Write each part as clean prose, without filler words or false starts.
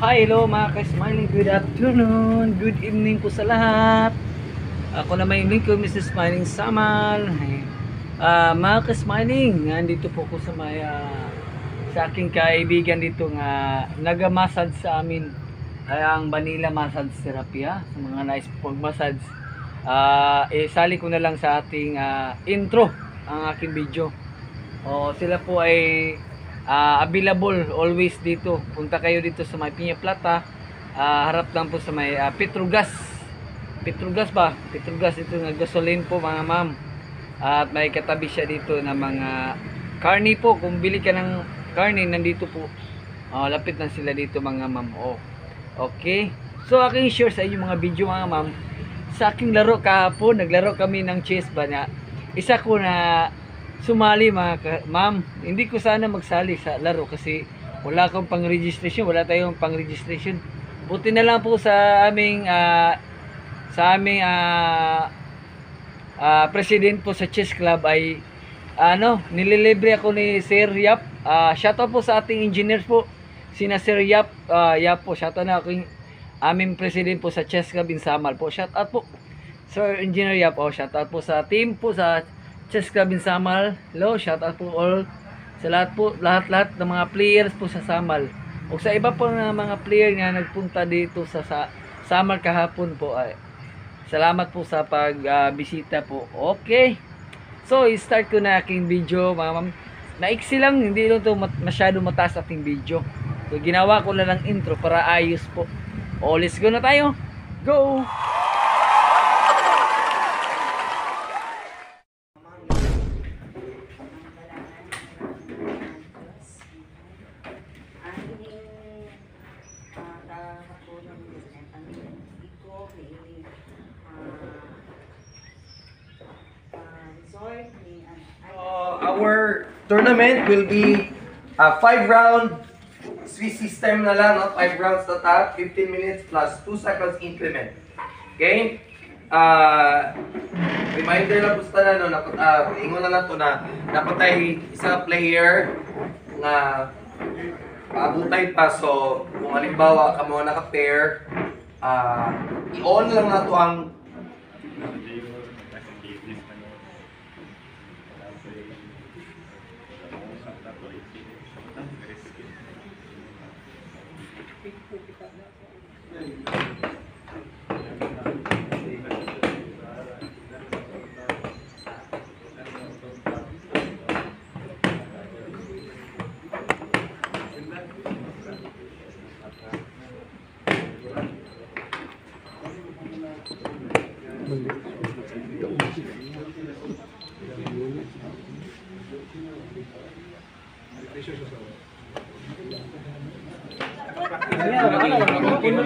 Hi, hello mga ka-smiling. Good afternoon. Good evening po sa lahat. Ako na may ko, Mr. Smiling Samal. Mga ka-smiling, nandito po ko sa sa aking kaibigan dito nga nag-massage sa amin. Ang Vanilla Massage Therapy sa mga nice pag massage. Sali ko na lang sa ating intro ang aking video. Sila po ay available always dito. Punta kayo dito sa may Piña Plata. Harap lang po sa may Petrogas. Petrogas ba? Petrogas ito ng gasoline po mga ma'am. At may katabi siya dito na mga karni po. Kung bili ka ng karni, nandito po. Lapit na sila dito mga ma'am. Okay. So aking share sa inyo mga video mga ma'am. Sa aking laro kahapon, naglaro kami ng chess ba na isa ko na sumali mga ma'am. Hindi ko sana magsali sa laro kasi wala akong pang-registration, wala tayong pang-registration. Buti na lang po sa aming president po sa chess club ay nililibre ako ni Sir Yap. Shoutout po sa ating engineers po, sina Sir Yap. Yap po, shoutout na aking aming president po sa chess club in Samal po. Shoutout po Sir Engineer Yap. Shoutout po sa team po sa Chess Club in Samal. Hello, shout out po all sa lahat ng mga players po sa Samal. O sa iba po ng mga player nga nagpunta dito sa Samal kahapon po ay salamat po sa pagbisita po. Okay. So, i-start ko na aking video, mga ma'am. Naiksi lang, hindi lang to masyado mataas ating video. So, ginawa ko na lang intro para ayos po. Let's go na tayo. Go! Our tournament will be a 5-round Swiss system na lang, no? 5 rounds na top, 15 minutes plus 2 seconds increment. Okay? Reminder lang po sa no, ingon na lang to na napatay isa player na abutay pa. So, kung halimbawa ka mo naka-pair, i-on lang na to ang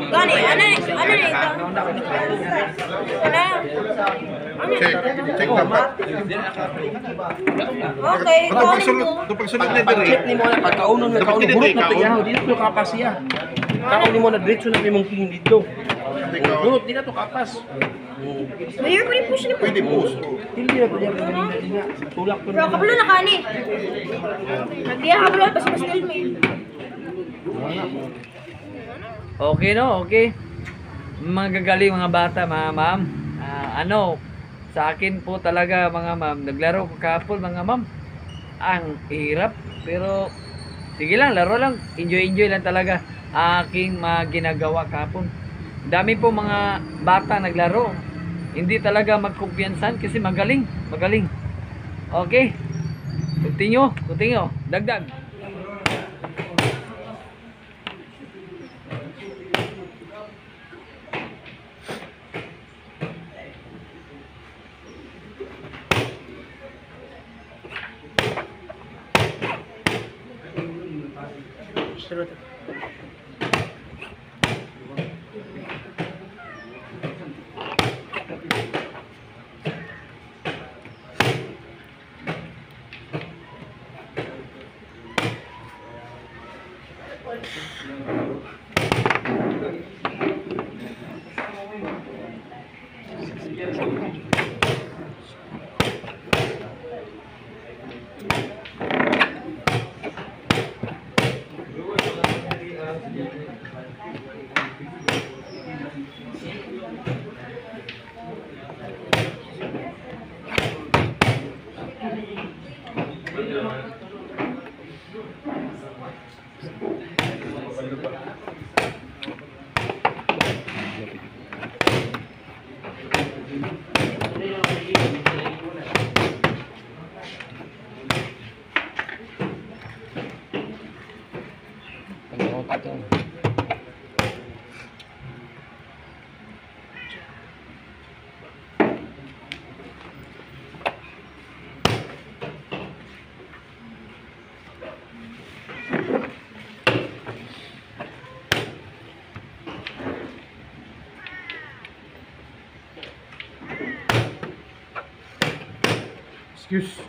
Gani, ano ito? Check dapat. Okay, Ito pagsunod na dire. Check ni mo na pagkaunon na kaunon burot na tiya, dito to kapas siya. Kaunon mo na diretso na imong king dito. Burot dito to kapas. Mayor ko rin push ni po. Pwede push. Hindi na pwede nga. Tulak ko Bro, kabalo na kani. Nagdiya kabalo pa sa pastel me. Okay no, okay. Mga gagaling mga bata, mga ma'am. Sa akin po talaga mga ma'am, naglaro ko kahapon mga ma'am. Ang hirap, pero sige lang, laro lang. Enjoy lang talaga aking ginagawa kahapon. Dami po mga bata naglaro. Hindi talaga magkumpiyansan kasi magaling. Okay. Continue. Dagdag. Excuse.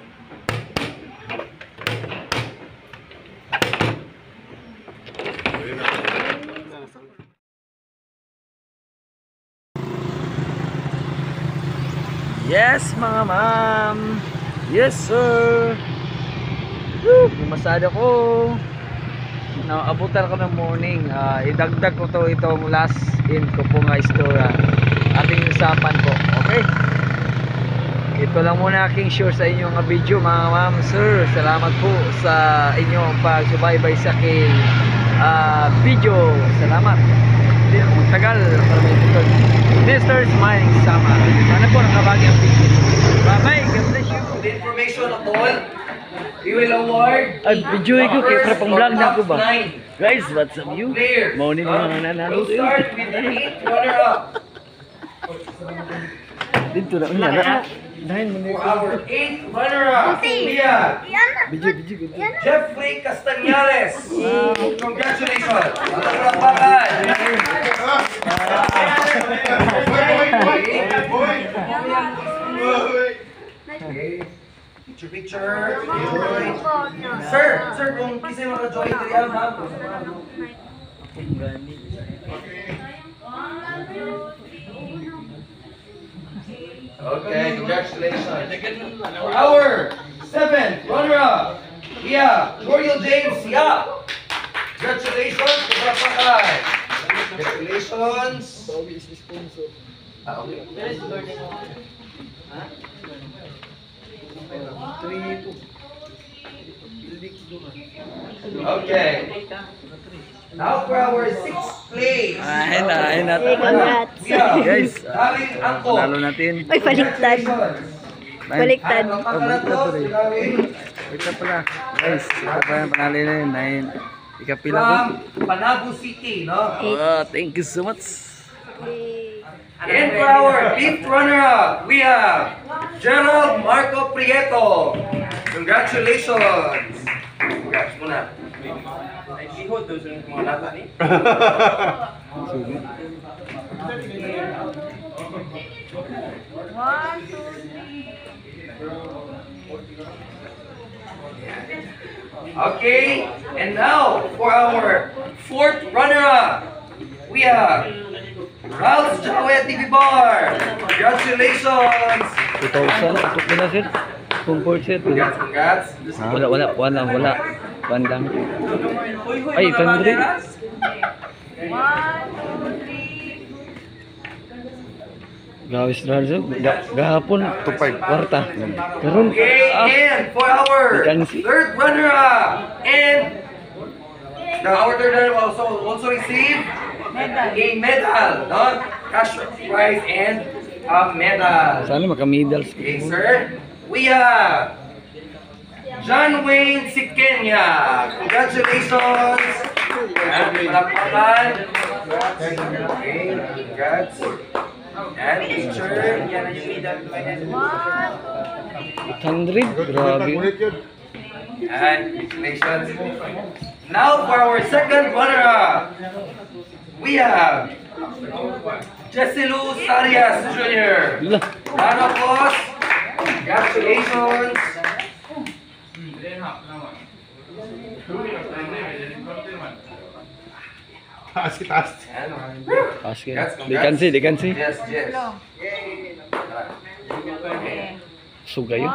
Yes, mga ma'am. Yes, sir. Woo! Masada ko. Naabutan ko ng morning. Idagdag ko to itong last in ko po nga istorya. Ating usapan po. Okay? Ito lang muna aking share sa inyong video, mga ma'am, sir. Salamat po sa inyong pagsubaybay sa aking video. Salamat. Hindi na po tagal para may ito. Mr. Smiling Sama. Sana po nakabagi ang video. Bye-bye. God bless you. The information of all, we will award Video ko kay para pang vlog na ako ba? 9 Guys, what's up you? players. Morning mga nanalo. We'll start with the 8th runner-up. Dito na unya na. Dahil mo For our 8th runner-up, we have video. Jeffrey Castañares. Congratulations. Palakpakan. Okay. Picture. Enjoy. Sir, kung kisay maka-join diri ma'am. Okay, congratulations. For our 7th runner-up, we have Toriel James Yap. Congratulations, palakpakan. Congratulations. Okay. Now for our 6th place. Ay na. Congrats. We have Guys, Darling Angko. Panalo natin. Ay, baliktad. Baliktad. Ito pala. Guys, ito pa yung panalo na yun. Dahil ikapila ko. From Panabu City, no? Oh, thank you so much. And for our 5th runner-up, we have Gerald Marco Prieto. Congratulations. Congrats muna. Okay, and now for our 4th runner-up, we have Ralph Jawed TV Bar. Congratulations. 2,000. Ito ko na sir. Comfort sir. Congrats. Wala. One lang. Ay, 100. Gawis na sir. Gahapon. 2.5. Kwarta. Karon. Okay, and for our Vacancy. 3rd runner-up, and our 3rd runner-up also received a medal, no? Cash prize and a medal. Sana maka-medals. Okay, sir. We have John Wayne Sikenya. Congratulations. And palakpakan. Okay, congrats. And picture. 800. Grabe. And congratulations. Now for our 2nd runner-up, we have Jessilu Sarias Jr. Lah. Round of applause. Congratulations. Taas. Ask Yes, They can see. Yes. Sugayo.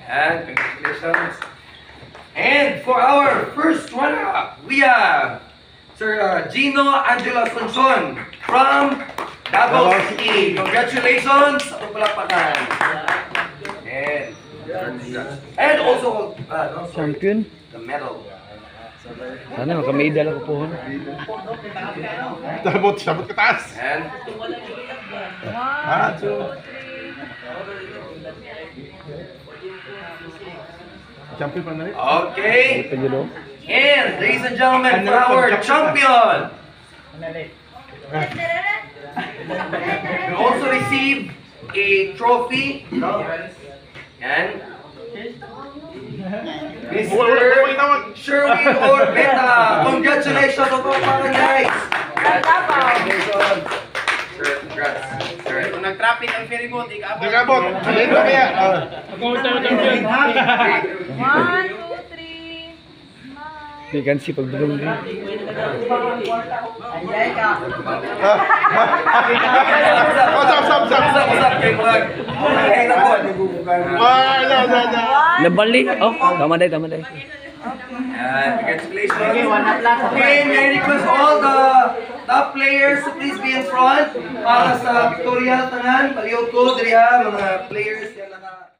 And congratulations. And for our first runner-up, we have Sir Gino Angelo Asuncion from Davao City. Congratulations sa pagpalakpakan. And also, no, sorry, Champion. the medal. Sana makamedal ako po. Sabot ka taas. And Ah, so. Champion pa na rin. okay. Pagilo. And ladies and gentlemen, for our champion, we also receive a trophy. And Wait, tawag. Sherwin Orbeta. Congratulations on all guys. Congratulations. Sir, congrats. Sir. Kung nag-traffic ang ferry boat, ikaabot. Nagabot. Alin ba kaya? One, two, three. Di kan si pagdulong din. What's up, kay Vlog? Ay, tapon. Nabali. Oh, tama day, tama day. Congratulations. Okay, Merry Christmas all the top players. So please be in front para sa Victoria Tanan. Palihog ko, diri ha, mga players yan naka